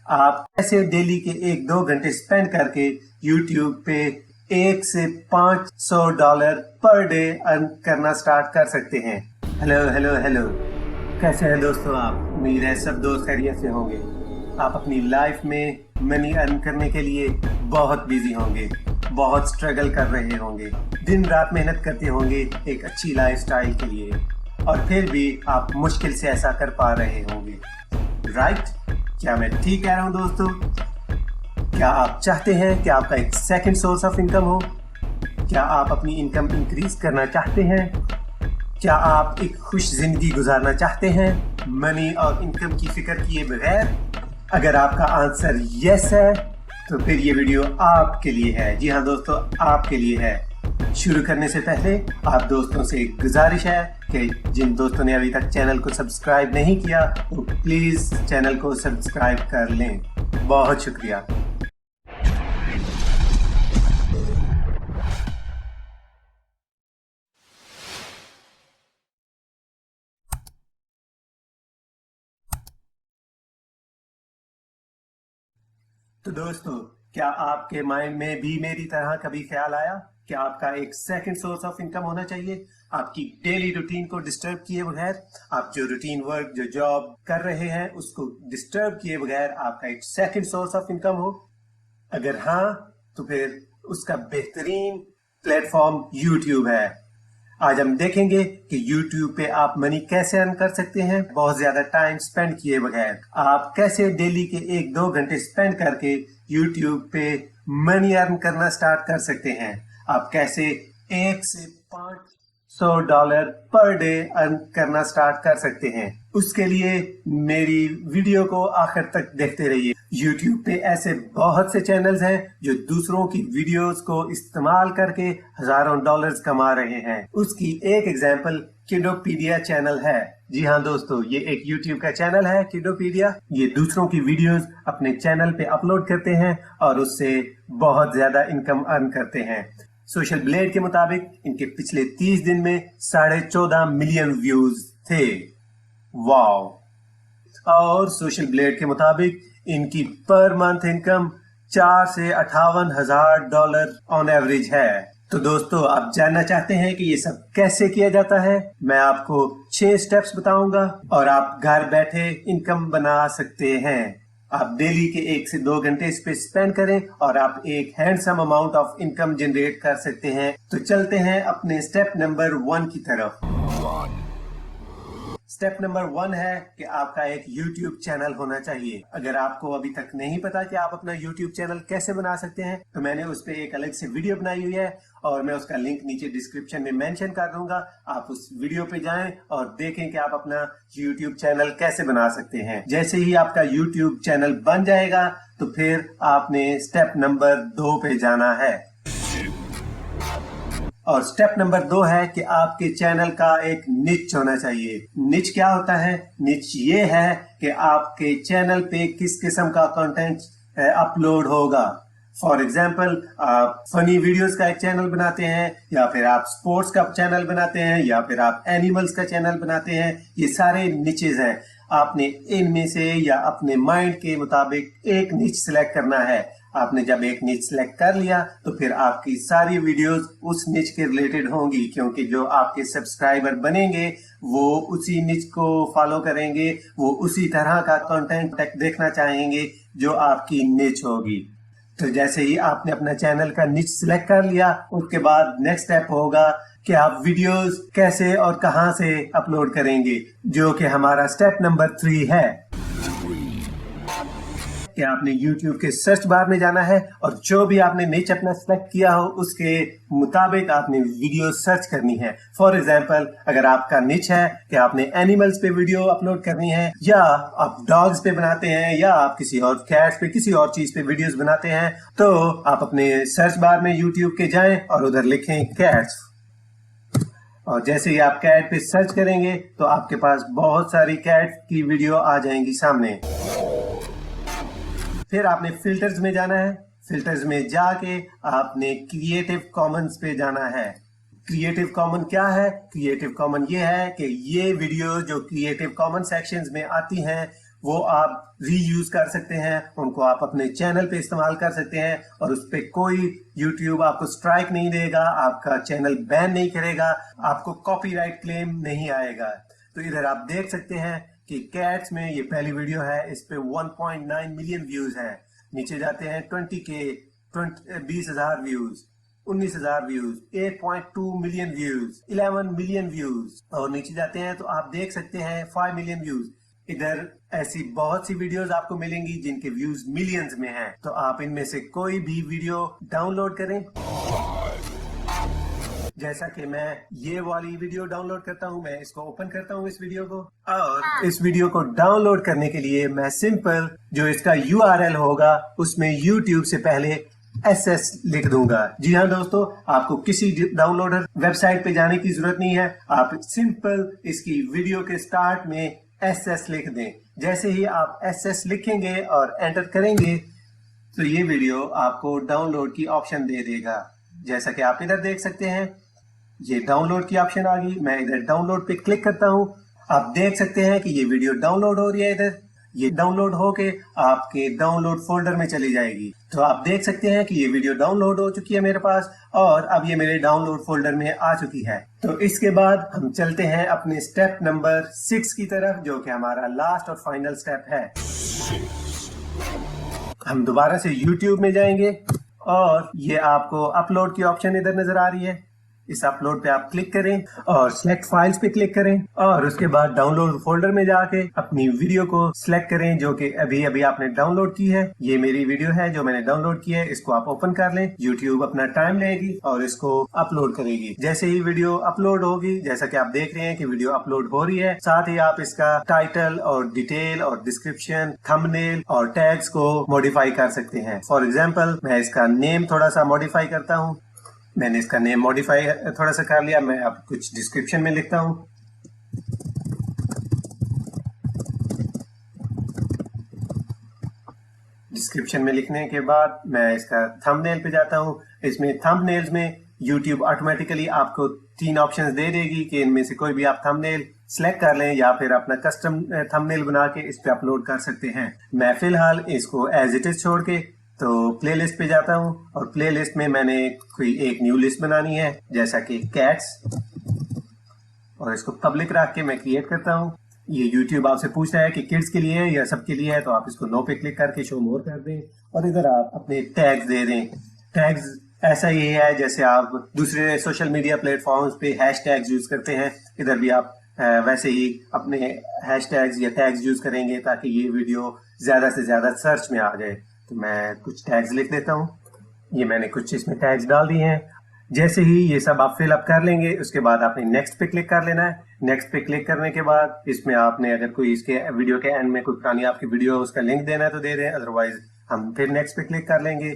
आप ऐसे डेली के 1-2 घंटे स्पेंड करके YouTube पे 1 से $500 पर डे अर्न करना स्टार्ट कर सकते हैं। हेलो हेलो हेलो, कैसे हैं दोस्तों आप? उम्मीद है सब दोस्त खैरियत से होंगे। आप अपनी लाइफ में मनी अर्न करने के लिए बहुत बिजी होंगे, बहुत स्ट्रगल कर रहे होंगे, दिन रात मेहनत करते होंगे एक अच्छी लाइफस्टाइल के लिए, और फिर भी आप मुश्किल से ऐसा कर पा रहे होंगे। राइट? क्या मैं ठीक कह रहा हूँ दोस्तों? क्या आप चाहते हैं कि आपका एक सेकंड सोर्स ऑफ इनकम हो? क्या आप अपनी इनकम इंक्रीज करना चाहते हैं? क्या आप एक खुश जिंदगी गुजारना चाहते हैं मनी और इनकम की फिक्र किए बगैर? अगर आपका आंसर यस है तो फिर ये वीडियो आपके लिए है। जी हाँ दोस्तों, आपके लिए है। शुरू करने से पहले आप दोस्तों से एक गुजारिश है कि जिन दोस्तों ने अभी तक चैनल को सब्सक्राइब नहीं किया वो प्लीज चैनल को सब्सक्राइब कर लें। बहुत शुक्रिया। तो दोस्तों, क्या आपके माइंड में भी मेरी तरह कभी ख्याल आया कि आपका एक सेकंड सोर्स ऑफ इनकम होना चाहिए, आपकी डेली रूटीन को डिस्टर्ब किए बगैर? आप जो रूटीन वर्क, जो जॉब कर रहे हैं उसको डिस्टर्ब किए बगैर आपका एक सेकंड सोर्स ऑफ इनकम हो? अगर हाँ, तो फिर उसका बेहतरीन प्लेटफॉर्म YouTube है। आज हम देखेंगे कि YouTube पे आप मनी कैसे अर्न कर सकते हैं बहुत ज्यादा टाइम स्पेंड किए बगैर। आप कैसे डेली के 1-2 घंटे स्पेंड करके YouTube पे मनी अर्न करना स्टार्ट कर सकते हैं। आप कैसे 1 से $500 पर डे अर्न करना स्टार्ट कर सकते हैं। उसके लिए मेरी वीडियो को आखिर तक देखते रहिए। YouTube पे ऐसे बहुत से चैनल्स हैं जो दूसरों की वीडियोस को इस्तेमाल करके हजारों डॉलर्स कमा रहे हैं। उसकी एक एग्जांपल किडोपीडिया चैनल है। जी हाँ दोस्तों, ये एक YouTube का चैनल है किडोपीडिया। ये दूसरों की वीडियोस अपने चैनल पे अपलोड करते हैं और उससे बहुत ज्यादा इनकम अर्न करते हैं। सोशल ब्लेड के मुताबिक इनके पिछले 30 दिन में 14.5 मिलियन व्यूज थे। वाओ! और सोशल ब्लेड के मुताबिक इनकी पर मंथ इनकम 4 से $58,000 ऑन एवरेज है। तो दोस्तों, आप जानना चाहते हैं कि ये सब कैसे किया जाता है? मैं आपको 6 स्टेप्स बताऊंगा और आप घर बैठे इनकम बना सकते हैं। आप डेली के 1 से 2 घंटे इस पे स्पेंड करें और आप एक handsome amount of income generate कर सकते हैं। तो चलते हैं अपने स्टेप नंबर 1 की तरफ। स्टेप नंबर 1 है कि आपका एक YouTube चैनल होना चाहिए। अगर आपको अभी तक नहीं पता कि आप अपना YouTube चैनल कैसे बना सकते हैं तो मैंने उस पर एक अलग से वीडियो बनाई हुई है और मैं उसका लिंक नीचे डिस्क्रिप्शन में मेंशन कर दूंगा। आप उस वीडियो पे जाएं और देखें कि आप अपना YouTube चैनल कैसे बना सकते हैं। जैसे ही आपका YouTube चैनल बन जाएगा तो फिर आपने स्टेप नंबर 2 पे जाना है। और स्टेप नंबर 2 है कि आपके चैनल का एक निच होना चाहिए। निच क्या होता है? निच ये है कि आपके चैनल पे किस किस्म का कंटेंट अपलोड होगा। फॉर एग्जाम्पल, आप फनी वीडियोस का एक चैनल बनाते हैं, या फिर आप स्पोर्ट्स का चैनल बनाते हैं, या फिर आप एनिमल्स का चैनल बनाते हैं। ये सारे निचेस हैं। आपने इनमें से या अपने माइंड के मुताबिक एक निच सिलेक्ट करना है। आपने जब एक निच सिलेक्ट कर लिया तो फिर आपकी सारी वीडियोस उस निच के रिलेटेड होंगी, क्योंकि जो आपके सब्सक्राइबर बनेंगे वो उसी निच को फॉलो करेंगे, वो उसी तरह का कंटेंट देखना चाहेंगे जो आपकी निच होगी। तो जैसे ही आपने अपना चैनल का निच सिलेक्ट कर लिया, उसके बाद नेक्स्ट स्टेप होगा कि आप वीडियोस कैसे और कहां से अपलोड करेंगे, जो कि हमारा स्टेप नंबर 3 है। कि आपने YouTube के सर्च बार में जाना है और जो भी आपने निच अपना सेलेक्ट किया हो उसके मुताबिक आपने वीडियो सर्च करनी है। फॉर एग्जांपल, अगर आपका निच है कि आपने एनिमल्स पे वीडियो अपलोड करनी है, या आप डॉग्स पे बनाते हैं, या आप किसी और कैट्स पे, किसी और चीज पे वीडियोस बनाते हैं, तो आप अपने सर्च बार में YouTube के जाएं और उधर लिखें कैट्स। और जैसे ही आप कैट पे सर्च करेंगे तो आपके पास बहुत सारी कैट की वीडियो आ जाएंगी सामने। फिर आपने फिल्टर्स में जाना है। फिल्टर्स में जाके आपने क्रिएटिव कॉमन्स पे जाना है। क्रिएटिव कॉमन क्या है? क्रिएटिव कॉमन ये है कि ये वीडियो जो क्रिएटिव कॉमन सेक्शंस में आती हैं वो आप रीयूज कर सकते हैं, उनको आप अपने चैनल पे इस्तेमाल कर सकते हैं और उस पे कोई यूट्यूब आपको स्ट्राइक नहीं देगा, आपका चैनल बैन नहीं करेगा, आपको कॉपीराइट क्लेम नहीं आएगा। तो इधर आप देख सकते हैं कि कैट्स में ये पहली वीडियो है, इस पे 1.9 मिलियन व्यूज हैं। नीचे जाते हैं 20K 20,000 views, 19,000 views, 8.2 million views, 11 million views, और नीचे जाते हैं तो आप देख सकते हैं 5 मिलियन व्यूज। इधर ऐसी बहुत सी वीडियोस आपको मिलेंगी जिनके व्यूज मिलियंस में हैं। तो आप इनमें से कोई भी वीडियो डाउनलोड करें। जैसा कि मैं ये वाली वीडियो डाउनलोड करता हूं, मैं इसको ओपन करता हूं इस वीडियो को, और इस वीडियो को डाउनलोड करने के लिए मैं सिंपल जो इसका URL होगा उसमें YouTube से पहले SS लिख दूंगा। जी हाँ दोस्तों, आपको किसी डाउनलोडर वेबसाइट पे जाने की जरूरत नहीं है, आप सिंपल इसकी वीडियो के स्टार्ट में SS लिख दें। जैसे ही आप SS लिखेंगे और एंटर करेंगे तो ये वीडियो आपको डाउनलोड की ऑप्शन दे देगा। जैसा कि आप इधर देख सकते हैं ये डाउनलोड की ऑप्शन आ गई। मैं इधर डाउनलोड पे क्लिक करता हूं, आप देख सकते हैं कि ये वीडियो डाउनलोड हो रही है। इधर ये डाउनलोड होके आपके डाउनलोड फोल्डर में चली जाएगी। तो आप देख सकते हैं कि ये वीडियो डाउनलोड हो चुकी है मेरे पास और अब ये मेरे डाउनलोड फोल्डर में आ चुकी है। तो इसके बाद हम चलते हैं अपने स्टेप नंबर 6 की तरफ, जो कि हमारा लास्ट और फाइनल स्टेप है। हम दोबारा से YouTube में जाएंगे और ये आपको अपलोड की ऑप्शन इधर नजर आ रही है, इस अपलोड पे आप क्लिक करें और सिलेक्ट फाइल्स पे क्लिक करें और उसके बाद डाउनलोड फोल्डर में जाके अपनी वीडियो को सिलेक्ट करें जो कि अभी अभी आपने डाउनलोड की है। ये मेरी वीडियो है जो मैंने डाउनलोड की है, इसको आप ओपन कर लें। YouTube अपना टाइम लेगी और इसको अपलोड करेगी। जैसे ही वीडियो अपलोड होगी, जैसा कि आप देख रहे हैं कि वीडियो अपलोड हो रही है, साथ ही आप इसका टाइटल और डिटेल और डिस्क्रिप्शन, थंबनेल और टैग्स को मॉडिफाई कर सकते हैं। फॉर एग्जाम्पल मैं इसका नेम थोड़ा सा मॉडिफाई करता हूँ। मैंने इसका नेम मॉडिफाई थोड़ा सा कर लिया। मैं अब कुछ डिस्क्रिप्शन में लिखता हूं। डिस्क्रिप्शन में लिखने के बाद मैं इसका थंबनेल पे जाता हूं। इसमें थंबनेल्स में YouTube ऑटोमेटिकली आपको 3 ऑप्शंस दे देगी कि इनमें से कोई भी आप थंबनेल सिलेक्ट कर लें या फिर अपना कस्टम थंबनेल बना के इस पे अपलोड कर सकते हैं। मैं फिलहाल इसको एज इट इज छोड़ के तो प्लेलिस्ट पे जाता हूं और प्लेलिस्ट में मैंने कोई एक न्यू लिस्ट बनानी है, जैसा कि कैट्स, और इसको पब्लिक रख के मैं क्रिएट करता हूं। ये YouTube आपसे पूछता है कि किड्स के लिए है या सबके लिए है, तो आप इसको नो पे क्लिक करके शो मोर कर दें और इधर आप अपने टैग्स दे दें। टैग्स ऐसा ही है जैसे आप दूसरे सोशल मीडिया प्लेटफॉर्म्स पे हैशटैग्स यूज करते हैं, इधर भी आप वैसे ही अपने हैशटैग्स या टैग्स यूज करेंगे ताकि ये वीडियो ज्यादा से ज्यादा सर्च में आ जाए। तो मैं कुछ टैग्स लिख देता हूँ। ये मैंने कुछ इसमें टैग्स डाल दिए हैं। जैसे ही ये सब आप फिल अप कर लेंगे उसके बाद आपने नेक्स्ट पे क्लिक कर लेना है। नेक्स्ट पे क्लिक करने के बाद इसमें आपने अगर कोई इसके वीडियो के एंड में कोई पुरानी आपकी वीडियो उसका लिंक देना है तो दे दें, अदरवाइज हम फिर नेक्स्ट पे क्लिक कर लेंगे।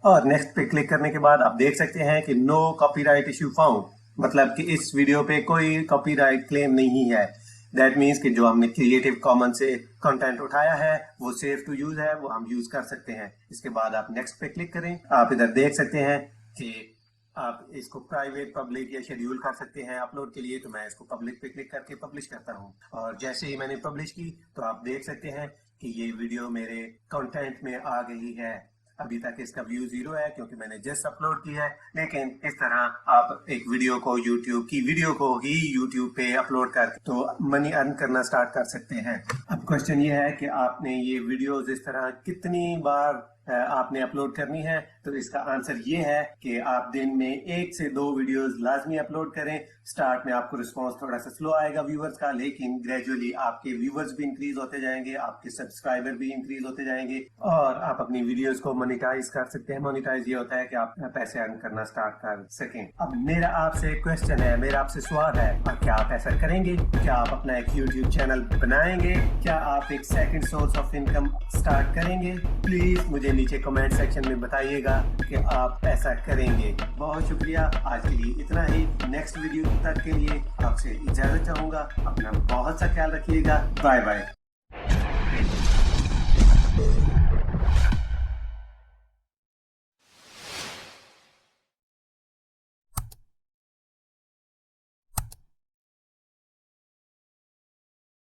और नेक्स्ट पे क्लिक करने के बाद आप देख सकते हैं कि नो कॉपीराइट इश्यू फाउंड, मतलब कि इस वीडियो पे कोई कॉपीराइट क्लेम नहीं है। दैट मीन्स कि जो हमने क्रिएटिव कॉमन से कंटेंट उठाया है वो सेफ टू यूज है, वो हम यूज कर सकते हैं। इसके बाद आप नेक्स्ट पे क्लिक करें। आप इधर देख सकते हैं कि आप इसको प्राइवेट, पब्लिक या शेड्यूल कर सकते हैं अपलोड के लिए। तो मैं इसको पब्लिक पे क्लिक करके पब्लिश करता हूँ और जैसे ही मैंने पब्लिश की तो आप देख सकते हैं कि ये वीडियो मेरे कंटेंट में आ गई है। अभी तक इसका व्यू 0 है क्योंकि मैंने जस्ट अपलोड की है, लेकिन इस तरह आप एक वीडियो को YouTube की वीडियो को ही YouTube पे अपलोड करके तो मनी अर्न करना स्टार्ट कर सकते हैं। अब क्वेश्चन ये है कि आपने ये वीडियोस इस तरह कितनी बार आपने अपलोड करनी है। तो इसका आंसर ये है कि आप दिन में 1 से 2 वीडियोस लाजमी अपलोड करें। स्टार्ट में आपको रिस्पांस थोड़ा सा स्लो आएगा व्यूवर्स का, लेकिन ग्रेजुअली आपके व्यूवर्स भी इंक्रीज होते जाएंगे, आपके सब्सक्राइबर भी इंक्रीज होते जाएंगे और आप अपनी वीडियोस को मोनेटाइज कर सकते हैं। मोनेटाइज ये होता है कि आप पैसे अर्न करना स्टार्ट कर सकें। अब मेरा आपसे क्वेश्चन है, मेरा आपसे सवाल है, क्या आप ऐसा करेंगे? क्या आप अपना एक YouTube चैनल बनाएंगे? क्या आप एक second source of income start करेंगे? प्लीज मुझे नीचे कमेंट सेक्शन में बताइएगा कि आप ऐसा करेंगे। बहुत शुक्रिया, आज के लिए इतना ही। नेक्स्ट वीडियो तक के लिए आपसे इजाजत चाहूंगा। अपना बहुत सा ख्याल रखिएगा। Bye bye.